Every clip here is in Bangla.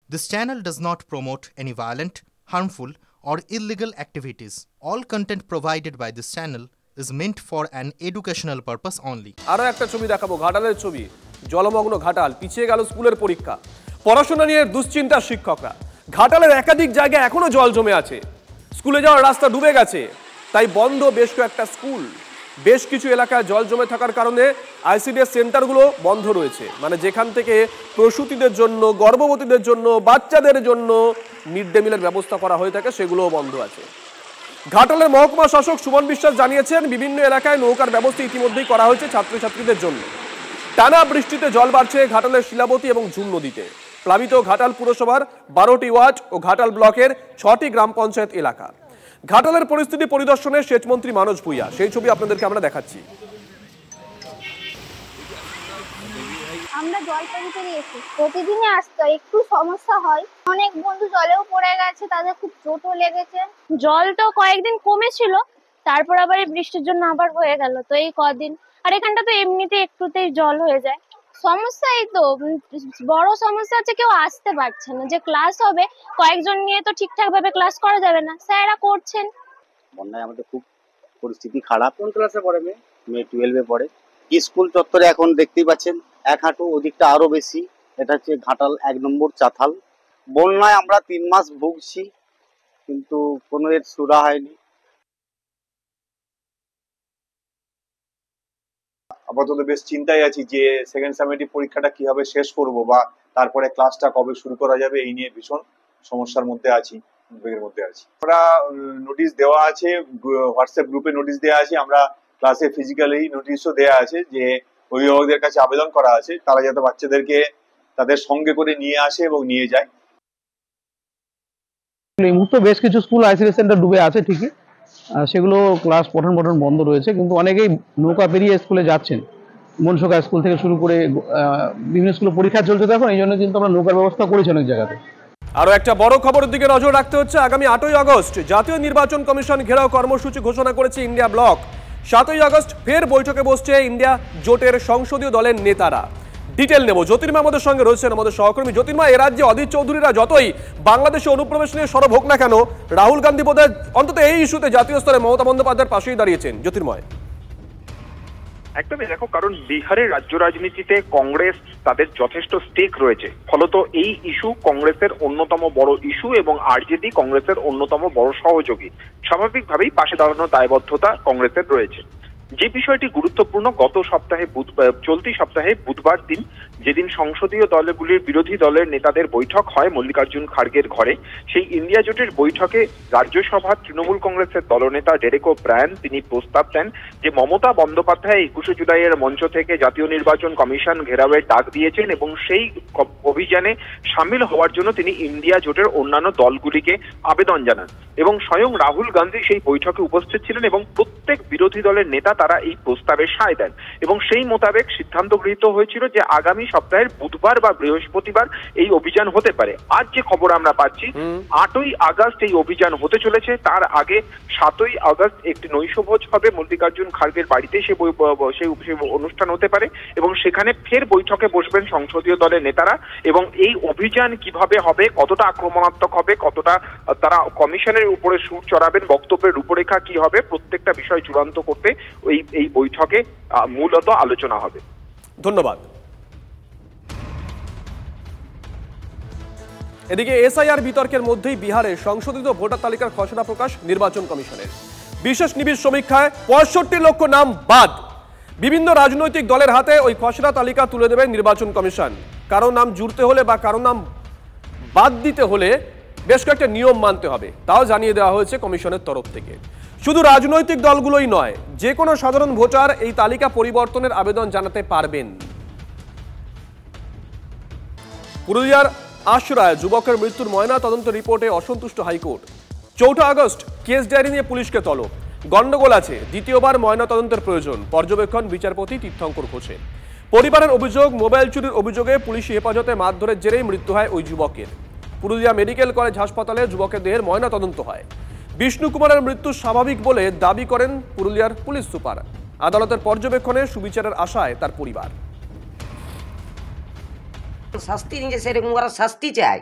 This channel does not promote any violent, harmful, or illegal activities. All content provided by this channel is meant for an educational purpose only. আরো একটা ছবি দেখাবো, ঘাটালের ছবি। জলমগ্ন ঘাটাল, পিছিয়ে গেল স্কুলের পরীক্ষা। পড়াশোনা নিয়ে দুশ্চিন্তা শিক্ষকরা। ঘাটালের একাধিক জায়গায় এখনো জল জমে আছে। স্কুলে যাওয়ার রাস্তা ডুবে গেছে। তাই বন্ধ বেশ কয়েকটা স্কুল। বেশ কিছু এলাকায় জল জমে থাকার কারণে আইসিডিএস সেন্টারগুলো বন্ধ রয়েছে। মানে যেখান থেকে প্রসূতিদের জন্য, গর্ভবতীদের জন্য, বাচ্চাদের জন্য মিড ডে মিলের ব্যবস্থা করা হয়ে থাকে, সেগুলোও বন্ধ আছে। ঘাটালের মহকুমা শাসক সুমন বিশ্বাস জানিয়েছেন, বিভিন্ন এলাকায় নৌকার ব্যবস্থা ইতিমধ্যেই করা হয়েছে ছাত্রছাত্রীদের জন্য। টানা বৃষ্টিতে জল বাড়ছে ঘাটালের শিলাবতী এবং ঝুম নদীতে। প্লাবিত ঘাটাল পুরসভার 12টি ওয়ার্ড ও ঘাটাল ব্লকের 6টি গ্রাম পঞ্চায়েত এলাকা। ঘাটালের পরিস্থিতি পরিদর্শনে সেচমন্ত্রী মানজ ভূঁইয়া, সেই ছবি আপনাদেরকে আমরা দেখাচ্ছি। আমরা জল ট্যাঙ্কি এসেছি, প্রতিদিনই আসতে হয়, একটু সমস্যা হয়। অনেক বন্ধু জলেও পড়ে গেছে, তাদের খুব চোটও লেগেছে। জল তো কয়েকদিন কমেছিল, তারপর আবার এই বৃষ্টির জন্য আবার হয়ে গেল। তো এই কদিন আর এখানটা তো এমনিতে একটুতেই জল হয়ে যায়। সমস্যাই তো বড় সমস্যা হচ্ছে, কেউ আসতে পারছে না। যে ক্লাস হবে, কয়েকজন নিয়ে তো ঠিকঠাক ভাবে ক্লাস করা যাবে না। স্যাররা করছেন। বন্যায় আমাদের খুব পরিস্থিতি খারাপ। কোন ক্লাসে পড়ে মেয়ে? মেয়ে 12-এ পড়ে। স্কুল চত্বরে এখন দেখতেই পাচ্ছেন এক হাঁটু, ওদিকটা আরো বেশি। এটা হচ্ছে ঘাটাল 1 নম্বর চাতাল। বন্যায় আমরা 3 মাস ভুগছি, কিন্তু কোনো এর সুরা হয়নি। আপাতত বেশ চিন্তায় আছি যে সেকেন্ড সেমিস্টার পরীক্ষাটা কিভাবে শেষ করব বা তারপরে ক্লাসটা কবে শুরু করা যাবে, এই নিয়ে ভীষণ সমস্যার মধ্যে আছি, উদ্বেগের মধ্যে আছি। আমরা নোটিশ দেওয়া আছে, হোয়াটসঅ্যাপ গ্রুপে নোটিশ দেওয়া আছে, আমরা ক্লাসে ফিজিক্যালি নোটিশও দেওয়া আছে যে অভিভাবকদের কাছে আবেদন করা আছে তারা যাতে বাচ্চাদেরকে তাদের সঙ্গে করে নিয়ে আসে এবং নিয়ে যায়। এই মুহূর্তে বেশ কিছু স্কুল আইসিডিএস সেন্টার ডুবে আছে ঠিকই, সেগুলো ক্লাস পঠন পঠন বন্ধ রয়েছে, কিন্তু অনেকেই নৌকা পেরিয়ে স্কুলে যাচ্ছেন। মনসুকা স্কুল থেকে শুরু করে বিভিন্ন স্কুলে পরীক্ষা চলছে এখন, এই জন্য কিন্তু আমরা নৌকার ব্যবস্থা করেছি অনেক জায়গাতে। আরো একটা বড় খবরের দিকে নজর রাখতে হচ্ছে। আগামী 8ই আগস্ট জাতীয় নির্বাচন কমিশন ঘেরাও কর্মসূচি ঘোষণা করেছে ইন্ডিয়া ব্লক। 7ই আগস্ট ফের বৈঠকে বসছে ইন্ডিয়া জোটের সংসদীয় দলের নেতারা। ডিটেল নেব, জ্যোতির্ময় আমাদের সঙ্গে রয়েছেন, আমাদের সহকর্মী। জ্যোতির্ময়, এ রাজ্যে অধীর চৌধুরীরা যতই বাংলাদেশে অনুপ্রবেশ নিয়ে সরব হোক না কেন, রাহুল গান্ধী বোধহয় অন্তত এই ইস্যুতে জাতীয় স্তরে মমতা বন্দ্যোপাধ্যায়ের পাশেই দাঁড়িয়েছেন। জ্যোতির্ময়, একদমই দেখো, কারণ বিহারের রাজ্য রাজনীতিতে কংগ্রেস তাদের যথেষ্ট স্টেক রয়েছে, ফলত এই ইস্যু কংগ্রেসের অন্যতম বড় ইস্যু এবং আরজেডি কংগ্রেসের অন্যতম বড় সহযোগী। স্বাভাবিকভাবেই পাশে দাঁড়ানোর দায়বদ্ধতা কংগ্রেসের রয়েছে। যে বিষয়টি গুরুত্বপূর্ণ, গত সপ্তাহে চলতি সপ্তাহে বুধবার দিন, যেদিন সংসদীয় দলগুলির বিরোধী দলের নেতাদের বৈঠক হয় মল্লিকার্জুন খাড়গের ঘরে, সেই ইন্ডিয়া জোটের বৈঠকে রাজ্যসভার তৃণমূল কংগ্রেসের দলনেতা ডেরেক ওব্রায়ান তিনি প্রস্তাব দেন যে মমতা বন্দ্যোপাধ্যায় 21শে জুলাইয়ের মঞ্চ থেকে জাতীয় নির্বাচন কমিশন ঘেরাওয়ের ডাক দিয়েছেন এবং সেই অভিযানে সামিল হওয়ার জন্য তিনি ইন্ডিয়া জোটের অন্যান্য দলগুলিকে আবেদন জানান। এবং স্বয়ং রাহুল গান্ধী সেই বৈঠকে উপস্থিত ছিলেন এবং প্রত্যেক বিরোধী দলের নেতা তারা এই প্রস্তাবে সায় দেন এবং সেই মোতাবেক সিদ্ধান্ত গৃহীত হয়েছিল যে আগামী সপ্তাহের বুধবার বা বৃহস্পতিবার এই অভিযান হতে পারে। আজ যে খবর আমরা পাচ্ছি, 8ই আগস্ট এই অভিযান হতে চলেছে। তার আগে 7ই আগস্ট একটি নৈশভোজ হবে মল্লিকার্জুন খাড়গের বাড়িতে, সেই অনুষ্ঠান হতে পারে এবং সেখানে ফের বৈঠকে বসবেন সংসদীয় দলের নেতারা এবং এই অভিযান কিভাবে হবে, কতটা আক্রমণাত্মক হবে, কতটা তারা কমিশনের উপরে সুর চড়াবেন, বক্তব্যের রূপরেখা কি হবে, প্রত্যেকটা বিষয় চূড়ান্ত করতে এই বৈঠকে মূলত আলোচনা হবে। ধন্যবাদ। এদিকে এসআইআর বিতর্কের মধ্যেই বিহারে সংশোধিত ভোটার তালিকার খসড়া প্রকাশ নির্বাচন কমিশনের। বিশেষ নিবিড় সমীক্ষায় 65 লক্ষ নাম বাদ। বিভিন্ন রাজনৈতিক দলের হাতে ওই খসড়া তালিকা তুলে দেবে নির্বাচন কমিশন। কারো নাম জুড়তে হলে বা কারো নাম বাদ দিতে হলে বেশ কয়েকটা নিয়ম মানতে হবে, তাও জানিয়ে দেওয়া হয়েছে কমিশনের তরফ থেকে। শুধু রাজনৈতিক দলগুলোই নয়, যে কোনো সাধারণ ভোটার এই তালিকা পরিবর্তনের আবেদন জানাতে পারবেন। পুরুলিয়ার আশরায় যুবকের মৃত্যুর ময়না তদন্ত রিপোর্টে অসন্তুষ্ট হাইকোর্ট। 4 আগস্ট কেস ডায়েরি নিয়ে পুলিশকে তলব। গন্ডগোল আছে, দ্বিতীয়বার ময়না তদন্তের প্রয়োজন, পর্যবেক্ষণ বিচারপতি তীর্থঙ্কর ঘোষের। পরিবারের অভিযোগ, মোবাইল চুরির অভিযোগে পুলিশি হেফাজতে মারধরের জেরেই মৃত্যু হয় ওই যুবকের। পুরুলিয়া মেডিকেল কলেজ হাসপাতালে যুবকের দেহের ময়না তদন্ত হয়। বিষ্ণু কুমারের মৃত্যু স্বাভাবিক বলে দাবি করেন পুরুলিয়ার পুলিশ সুপার। আদালতের পর্যবেক্ষণে সুবিচারের আশায় তার পরিবার। শাস্তি নিয়ে সেরকম করার শাস্তি চাই,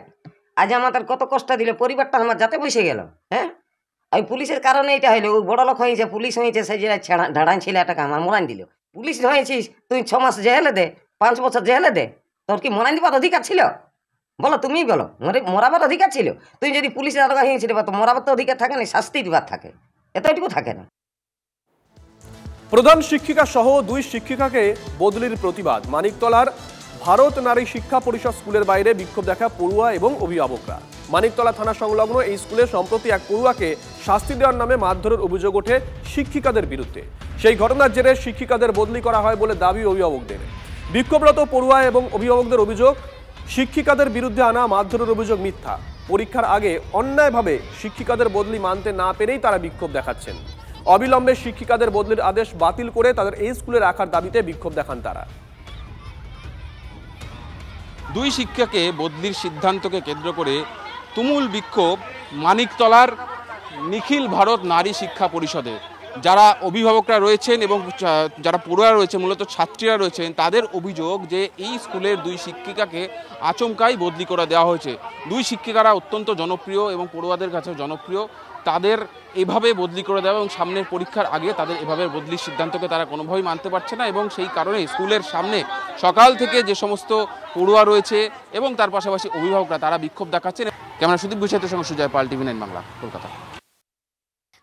আজ আমাদের কত কষ্ট দিল, পরিবারটা আমার যাতে বসে গেল। হ্যাঁ, ওই পুলিশের কারণে এটা হইলো, ওই বড় লোক হয়েছে, পুলিশ হয়েছে, সেই যে ঢাড়ান ছিল টাকা আমার মরান দিল। পুলিশ হয়েছিস তুই 6 মাস জেলে দে, 5 বছর জেলে দে, তোর কি মরান দিবার অধিকার ছিল? বলো, তুমি বলো, মরাবার অধিকার ছিল? তুই যদি পুলিশের আটকা হয়েছিল বা তো মরাবার তো অধিকার থাকে না, শাস্তি দিবার থাকে, এতটুকু থাকে না। প্রধান শিক্ষিকা সহ 2 শিক্ষিকাকে বদলির প্রতিবাদ। মানিকতলার ভারত নারী শিক্ষা পরিষদ স্কুলের বাইরে বিক্ষোভ দেখা পড়ুয়া এবং অভিভাবকরা। মানিকতলা থানা সংলগ্ন এই স্কুলে সম্প্রতি এক পড়ুয়াকে শাস্তি দেওয়ার নামে মারধরের অভিযোগ ওঠে শিক্ষিকাদের বিরুদ্ধে। সেই ঘটনার জেরে শিক্ষিকাদের বদলি করা হয় বলে দাবি অভিভাবকদের। বিক্ষোভরত পড়ুয়া এবং অভিভাবকদের অভিযোগ, শিক্ষিকাদের বিরুদ্ধে আনা মারধরের অভিযোগ মিথ্যা। পরীক্ষার আগে অন্যায়ভাবে শিক্ষিকাদের বদলি মানতে না পেরেই তারা বিক্ষোভ দেখাচ্ছেন। অবিলম্বে শিক্ষিকাদের বদলির আদেশ বাতিল করে তাদের এই স্কুলে রাখার দাবিতে বিক্ষোভ দেখান তারা। 2 শিক্ষাকে বদলির সিদ্ধান্তকে কেন্দ্র করে তুমুল বিক্ষোভ মানিকতলার নিখিল ভারত নারী শিক্ষা পরিষদে। যারা অভিভাবকরা রয়েছেন এবং যারা পড়ুয়া রয়েছে, মূলত ছাত্রীরা রয়েছেন, তাদের অভিযোগ যে এই স্কুলের 2 শিক্ষিকাকে আচমকাই বদলি করে দেওয়া হয়েছে। 2 শিক্ষিকারা অত্যন্ত জনপ্রিয় এবং পড়ুয়াদের কাছেও জনপ্রিয়। তাদের এভাবে বদলি করে দেওয়া এবং সামনের পরীক্ষার আগে তাদের এভাবে বদলির সিদ্ধান্তকে তারা কোনোভাবেই মানতে পারছে না এবং সেই কারণে স্কুলের সামনে সকাল থেকে যে সমস্ত পড়ুয়া রয়েছে এবং তার পাশাপাশি অভিভাবকরা তারা বিক্ষোভ দেখাচ্ছেন। ক্যামেরা সুদীপ গুছাইতের সঙ্গে সুজয় পাল, TV9 বাংলা, কলকাতা।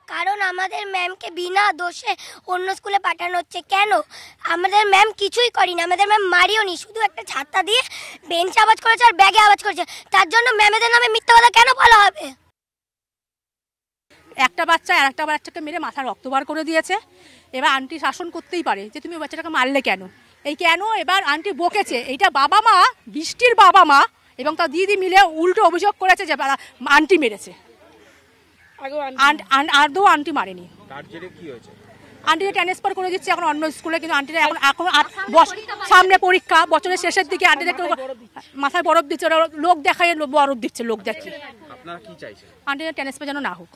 কারণ আমাদের ম্যামকে বিনা দোষে অন্য স্কুলে পাঠানো হচ্ছে। কেন? আমাদের ম্যাম কিছুই করেনি, আমাদের ম্যাম মারিও নি, শুধু একটা ছাতা দিয়ে বেঞ্চে আওয়াজ করেছে আর ব্যাগে আওয়াজ করেছে। তার জন্য ম্যামেদের নামে মিথ্যা কথা কেন বলা হবে? একটা বাচ্চা আর একটা বাচ্চাকে মেরে মাথা রক্ত বার করে দিয়েছে। এবার আন্টি শাসন করতেই পারে যে তুমি বাচ্চাটাকে মারলে কেন, এই কেন। এবার আন্টি বকেছে, এইটা বাবা মা, বৃষ্টির বাবা মা এবং তার দিদি মিলে উল্টো অভিযোগ করেছে যে আন্টি মেরেছে। আদৌ আন্টি মারেনি। আন্টিকে ট্রান্সফার করে দিচ্ছে এখন অন্য স্কুলে, কিন্তু আন্টিরা এখন সামনে পরীক্ষা, বছরের শেষের দিকে আন্টিদের মাথায় বরফ দিচ্ছে, লোক দেখায় বরফ দিচ্ছে, লোক দেখি। আন্টিরা ট্রান্সফার যেন না হোক।